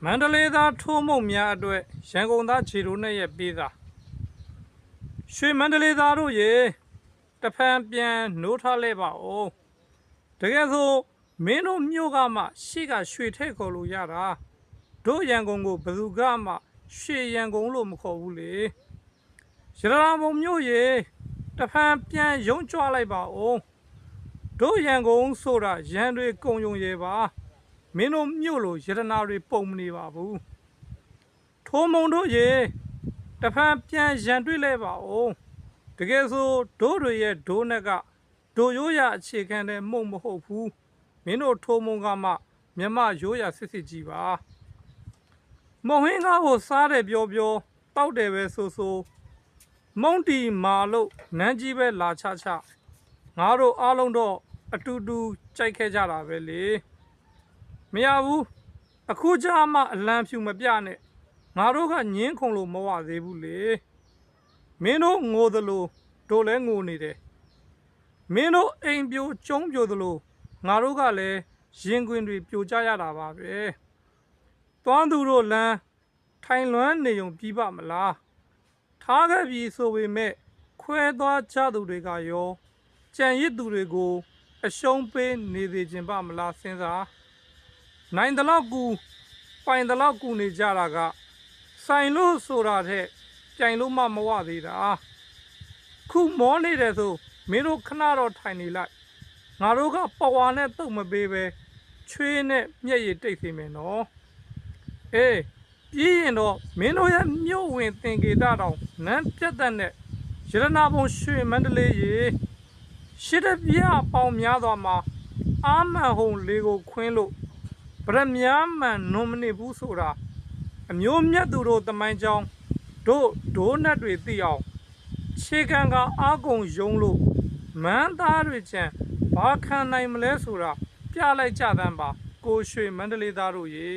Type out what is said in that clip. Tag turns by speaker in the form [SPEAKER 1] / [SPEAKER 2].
[SPEAKER 1] မန္တလေးသားထိုးမုံများအတွက်ရန်ကုန်သားခြေရိုးနဲ့ရဲ့ပေးတာရွှေမန္တလေးသားတို့ရေတဖန်ပြန်နိုးထားလဲပါဦးတကယ်ဆိုမင်းတို့မြို့ကမှရှေ့ကရွှေထဲခေါ်လို့ရတာတို့ရန်ကုန်ကိုဘယ်သူကမှရွှေရန်ကုန်လို့မခေါ်ဘူးလေရတနာပုံမြို့ရေတဖန်ပြန်ရုံးကြွလိုက်ပါဦးတို့ရန်ကုန်ဆိုတာရန်တွေကုံယုံရေပါမင်းတို့မြို့လိုရတနာတွေပုံမနေပါဘူးထိုးမုံတို့ရေတဖန်ပြန်ရန်တွေ့လဲပါဦးတကယ်ဆိုဒိုးတွေရဲ့ဒိုးနဲ့ကဒိုရိုးရအခြေခံတဲ့မုံမဟုတ်ဘူးမင်းတို့ထိုးမုံကမှမြမရိုးရစစ်စစ်ကြီးပါမုံဟင်းကားကိုစားတယ်ပြောတောက်တယ်ပဲဆိုမုံတီမာလို့နန်းကြီးပဲလာချငါတို့အားလုံးတော့အတူတူကြိုက်ခဲ့ကြတာပဲလေမရဘူးအခုကြမှအလံဖြူမပြနဲ့ငါတို့ကညင်းခုံလို့မဝသေးဘူးလေမင်းတို့ငိုသလိုတို့လည်းငိုနေတယ်မင်းတို့အိမ်ပြိုကျုံးပြိုသလိုငါတို့ကလည်းရင်ခွင်တွေပြိုကြရတာပါပဲတွန်းသူတို့လမ်းထိုင်လွမ်းနေုံပြီးပါမလားထားခဲ့ပြီဆိုပေမဲ့ခွဲသွားကြသူတွေကရောကြံရစ်သူတွေကိုအရှုံးပေးနေသေးခြင်းပါမလားစဉ်းစားနိုင်တလောက်ကူပိုင်တလောက်ကူနေကြတာကဆိုင်လို့ဆိုတာတဲ့ပြိုင်လို့မှမဝသေးတာခုမောနေတယ်ဆိုမင်းတို့ခဏတော့ထိုင်နေလိုက်ငါတို့ကပဝါနဲ့တုတ်မပေးပဲချွေးနဲ့မျက်ရည်တိတ်စေမယ်နော်အေးပြီးရင်တော့မင်းတို့ရဲ့မြို့ဝင်သင်္ကေတတောင်နန်းပြတ်တဲ့နဲ့ရတနာပုံရွှေမန္တလေးရေရှစ်တပြပေါင်များစွာမှာအာမန်ဟုံလေးကိုခွင်းလို့ဗရမ ्या မှန်နုံမနေဘူးဆိုတာအမျိုးမြတ်သူတို့တမိုင်းကြောင်းတို့ဒိုးနတ်တွေသိအောင်ခြေခံကအားကုန်ယုံလို့မန်းသားတွေချမ်းဘာခံနိုင်မလဲဆိုတာပြလိုက်ကြသမ်းပါကိုရွှေမန္တလေးသားတို့ရေ